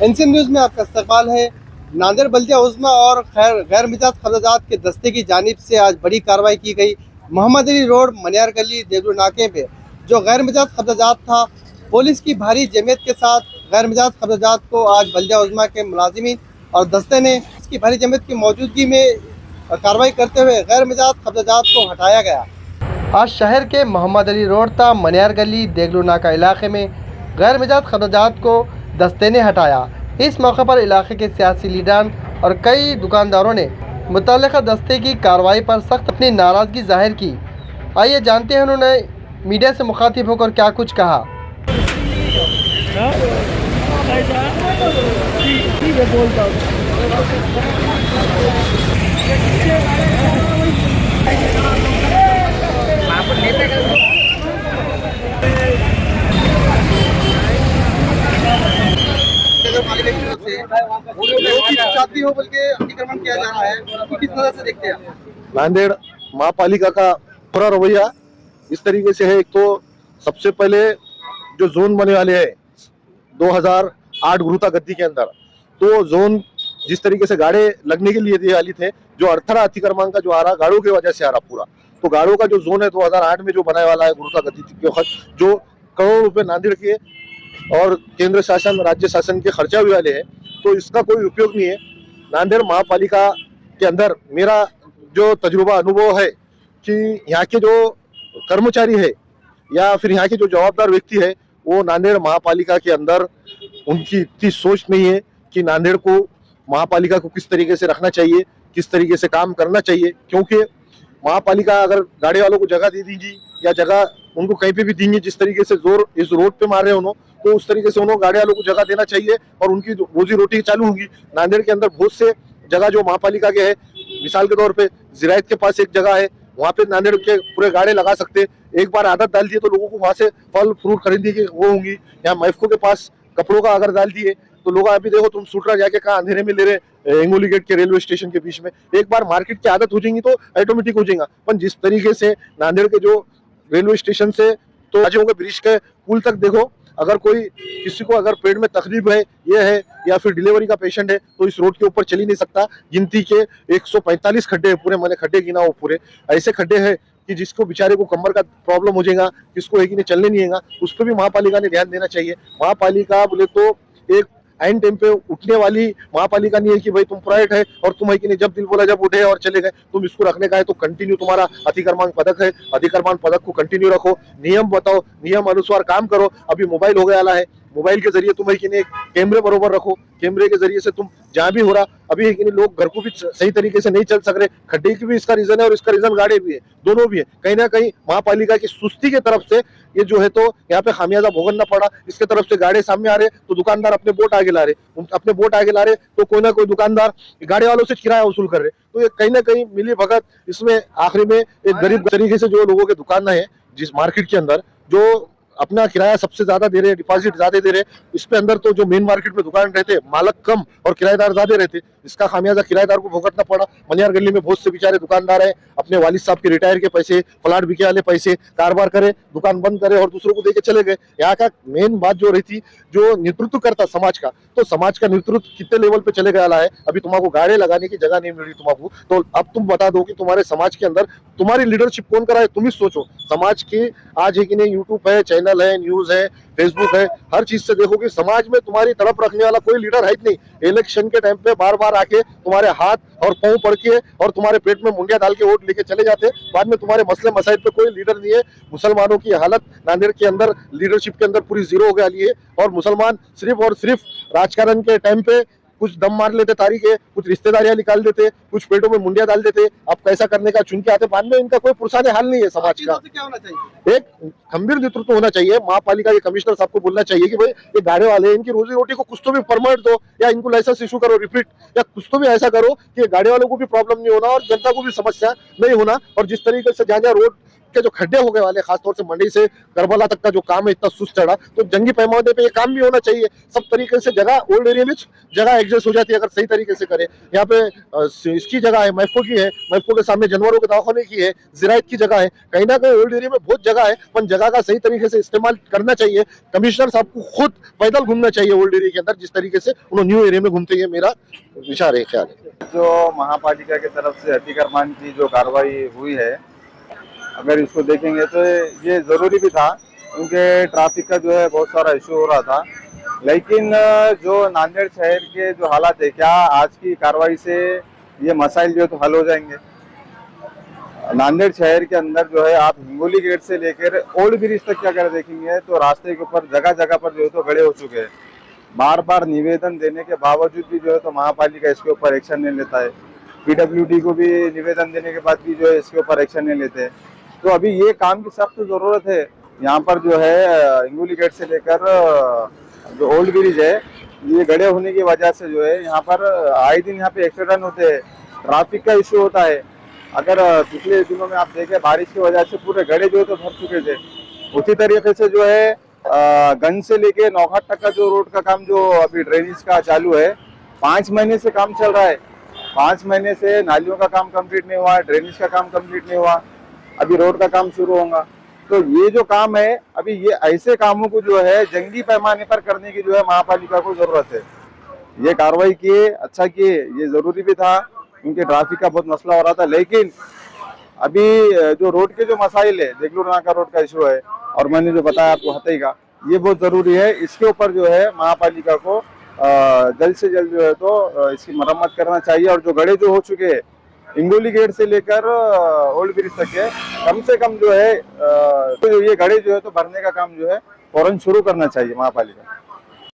NCN news में आपका इस्तकबाल है। नांदेड़ बल्दिया उज़्मा और गैर मिजाज कब्ज़ात के दस्ते की जानिब से आज बड़ी कार्रवाई की गई। मोहम्मद अली रोड, मनियार गली, देगलू नाके पे जो गैर मिजाज कब्ज़ात था, पुलिस की भारी जमयत के साथ गैर मिजाज कब्ज़ात को आज बल्दिया उज़्मा के मुलाजिमीन और दस्ते ने इसकी भारी जमयत की मौजूदगी में कार्रवाई करते हुए गैर मिजाज कब्ज़ात को हटाया गया। आज शहर के मोहम्मद अली रोड था मनियार गली, देगलू नाका इलाके में गैर मिजाज कब्ज़ात को दस्ते ने हटाया। इस मौके पर इलाके के सियासी लीडरान और कई दुकानदारों ने मुतल्लिका दस्ते की कार्रवाई पर सख्त अपनी नाराज़गी जाहिर की। आइए जानते हैं उन्होंने मीडिया से मुखातिब होकर क्या कुछ कहा। शादी हो बल्कि अतिक्रमण किया जा रहा है, उसको किस नजर से देखते हैं आप? नांदेड़ महापालिका का पूरा रवैया इस तरीके से है। एक तो सबसे पहले जो जोन बने वाले हैं 2008 गुरुता गद्दी के अंदर, तो जोन जिस तरीके से गाड़े लगने के लिए दिए वाली थे, जो 18 अतिक्रमण का जो आ रहा गाड़ों की वजह से आ रहा पूरा, तो गाड़ों का जो जोन है 2008 में जो बनाने वाला है गुरुता गद्दी के वक्त, जो करोड़ों रुपए नांदेड़ के और केंद्र शासन राज्य शासन के खर्चा भी वाले हैं, तो इसका कोई उपयोग नहीं है। नांदेड़ महापालिका के अंदर मेरा जो तजुर्बा अनुभव है कि यहाँ के जो कर्मचारी है या फिर यहाँ के जो जवाबदार व्यक्ति है, वो नांदेड़ महापालिका के अंदर उनकी इतनी सोच नहीं है कि नांदेड़ को महापालिका को किस तरीके से रखना चाहिए, किस तरीके से काम करना चाहिए। क्योंकि महापालिका अगर गाड़ी वालों को जगह दे देगी या जगह उनको कहीं पे भी देंगे, जिस तरीके से जोर इस रोड पे मार रहे हैं उन्होंने, तो उस तरीके से उन्होंने गाड़ी वालों को जगह देना चाहिए और उनकी रोजी रोटी चालू होगी। नांदेड़ के अंदर बहुत से जगह जो महापालिका के है, मिसाल के तौर पे जिरायत के पास एक जगह है, वहाँ पे नांदेड़ के पूरे गाड़े लगा सकते। एक बार आदत डाल दिए तो लोगों को वहाँ से फल फ्रूट खरीदने की वो होंगी। यहाँ मैफको के पास कपड़ों का अगर डाल दिए तो लोग अभी देखो तुम सूटरा जाके कहाँ अंधेरे में ले रहे एंगोली गेट के रेलवे स्टेशन के बीच में। एक बार मार्केट की आदत हो जाएंगी तो ऑटोमेटिक हो जाएगा। पर जिस तरीके से नांदेड़ के जो रेलवे स्टेशन से तो राजों के ब्रिज के पुल तक देखो, अगर कोई किसी को अगर पेट में तकलीफ है, ये है या फिर डिलीवरी का पेशेंट है, तो इस रोड के ऊपर चल ही नहीं सकता। गिनती के 145 खड्डे हैं पूरे, मैंने खड्डे गिना वो पूरे ऐसे खड्डे हैं कि जिसको बेचारे को कमर का प्रॉब्लम हो जाएगा, किसको है कि नहीं चलने नहीं आएगा, उस पर भी महापालिका ने ध्यान देना चाहिए। महापालिका बोले तो एक एंड टाइम पे उठने वाली महापालिका नहीं है कि भाई तुम प्राइवेट है और तुम है कि नहीं जब दिल बोला जब उठे और चले गए। तुम इसको रखने का है तो कंटिन्यू तुम्हारा अतिक्रमण पदक है, अतिक्रमण पदक को कंटिन्यू रखो, नियम बताओ, नियम अनुसार काम करो। अभी मोबाइल हो गया है, मोबाइल के जरिए तुम है कि नहीं कैमरे बरोबर रखो, कैमरे के जरिए से तुम जहाँ भी हो रहा, अभी है कि नहीं लोग घर को भी सही तरीके से नहीं चल सक रहे। खड्डे की भी इसका रीजन है और इसका रीजन गाड़े भी है, दोनों भी है। कहीं ना कहीं महापालिका की सुस्ती के तरफ से ये जो है तो यहाँ पे खामियाजा भुगतना पड़ा। इसके तरफ से गाड़े सामने आ रहे तो दुकानदार अपने बोट आगे ला रहे, अपने बोट आगे ला रहे तो कोई ना कोई दुकानदार गाड़ी वालों से किराया वसूल कर रहे। तो ये कहीं ना कहीं मिली भगत इसमें आखिरी में एक गरीब तरीके से जो लोगों के दुकान है जिस मार्केट के अंदर जो अपना किराया सबसे ज्यादा दे रहे, डिपॉजिट ज्यादा दे रहे, इस पे अंदर तो जो मेन मार्केट में दुकान रहते मालक कम और किराएदार ज्यादा रहते, इसका खामियाजा किराएदार को भुगतना पड़ा। मनियार गली में बहुत से बेचारे दुकानदार है, अपने वालिद साहब के रिटायर के पैसे, प्लाट बिके वाले पैसे कारोबार करे, दुकान बंद करे और दूसरों को देके चले गए। यहाँ का मेन बात जो रहती, जो नेतृत्व करता समाज का, तो समाज का नेतृत्व कितने लेवल पे चले गया है। अभी तुम्हारा गाड़े लगाने की जगह नहीं मिल रही तुम्हारा, तो अब तुम बता दो कि तुम्हारे समाज के अंदर तुम्हारी लीडरशिप कौन कराए, तुम ही सोचो। समाज की आज है कि नहीं यूट्यूब है, चैनल है, न्यूज है, फेसबुक है, हर चीज से देखो कि समाज में तुम्हारी तरफ रखने वाला कोई लीडर है नहीं। इलेक्शन के टाइम पे बार बार आके तुम्हारे हाथ और पांव पड़ के और तुम्हारे पेट में मुंडिया डाल के वोट लेके चले जाते, बाद में तुम्हारे मसले मसाइल पे कोई लीडर नहीं है। मुसलमानों की हालत नांदेड़ के अंदर लीडरशिप के अंदर पूरी जीरो हो गई है और मुसलमान सिर्फ और सिर्फ राजकारण के टाइम पे कुछ दम मार लेते तारीख है, कुछ रिश्तेदारियां निकाल देते, कुछ पेटों में मुंडिया डाल देते, अब कैसा करने का चुन के आते, बाद में इनका कोई पुरसाने हाल नहीं है। समाज का क्या होना चाहिए? एक गंभीर नेतृत्व होना चाहिए। महापालिका के कमिश्नर साहब को बोलना चाहिए कि भाई ये गाड़े वाले हैं, इनकी रोजी रोटी को कुछ तो भी परमानेंट दो या इनको लाइसेंस इशू करो रिपीट, या कुछ तो भी ऐसा करो कि गाड़े वालों को भी प्रॉब्लम नहीं होना और जनता को भी समस्या नहीं होना। और जिस तरीके से जहाँ रोड के जो खड्डे हो गए वाले, खासतौर से मंडी से करबला तक का जो काम है इतना सुस्त चढ़ा, तो जंगी पैमाने पे ये काम भी होना चाहिए। सब तरीके से जगह ओल्ड एरिया में जगह एडजस्ट हो जाती है अगर सही तरीके से करें। यहाँ पे इसकी जगह है, मैफको की है, मैफको के सामने जानवरों के दवाखाने की है, जिरायत की जगह है, कहीं ना कहीं ओल्ड एरिया में बहुत जगह है, पर जगह का सही तरीके से इस्तेमाल करना चाहिए। कमिश्नर साहब को खुद पैदल घूमना चाहिए ओल्ड एरिया के अंदर, जिस तरीके से उन्होंने न्यू एरिया में घूमते हैं, मेरा विचार है, ख्याल है। जो महापालिका की तरफ से अतिक्रमण की जो कार्रवाई हुई है, अगर इसको देखेंगे तो ये ज़रूरी भी था, क्योंकि ट्रैफिक का जो है बहुत सारा इशू हो रहा था। लेकिन जो नांदेड़ शहर के जो हालात है, क्या आज की कार्रवाई से ये मसाइल जो है तो हल हो जाएंगे? नांदेड़ शहर के अंदर जो है आप हिंगोली गेट से लेकर ओल्ड ब्रिज तक क्या कर देखेंगे तो रास्ते के ऊपर जगह जगह पर जो है तो गड़े हो चुके हैं। बार बार निवेदन देने के बावजूद भी जो है तो महापालिका इसके ऊपर एक्शन नहीं लेता है। पीडब्ल्यूडी को भी निवेदन देने के बाद भी जो है इसके ऊपर एक्शन नहीं लेते। तो अभी ये काम की सख्त जरूरत है। यहाँ पर जो है हिंगोली गेट से लेकर जो ओल्ड ब्रिज है, ये गड़े होने की वजह से जो है यहाँ पर आए दिन यहाँ पे एक्सीडेंट होते हैं, ट्रैफिक का इशू होता है। अगर पिछले दिनों में आप देखें बारिश की वजह से पूरे गड़े जो है तो भर चुके थे। उसी तरीके से जो है गंज से लेके नौघाट तक का जो रोड का काम जो अभी ड्रेनेज का चालू है, 5 महीने से काम चल रहा है। 5 महीने से नालियों का काम कंप्लीट नहीं हुआ, ड्रेनेज का काम कंप्लीट नहीं हुआ, अभी रोड का काम शुरू होगा। तो ये जो काम है, अभी ये ऐसे कामों को जो है जंगी पैमाने पर करने की जो है महापालिका को जरूरत है। ये कार्रवाई किए, अच्छा किए, ये जरूरी भी था क्योंकि ट्रैफिक का बहुत मसला हो रहा था। लेकिन अभी जो रोड के जो मसाइल है, देगलूर नाका रोड का इशू है और मैंने जो बताया आपको हथई का, ये बहुत जरूरी है। इसके ऊपर जो है महापालिका को जल्द से जल्द जो है तो इसकी मरम्मत करना चाहिए। और जो गड्ढे जो हो चुके हैं हिंगोली गेट से लेकर ओल्ड ब्रिज तक है, कम से कम जो है तो ये गड्ढे जो है तो भरने का काम जो है फौरन शुरू करना चाहिए महापालिका।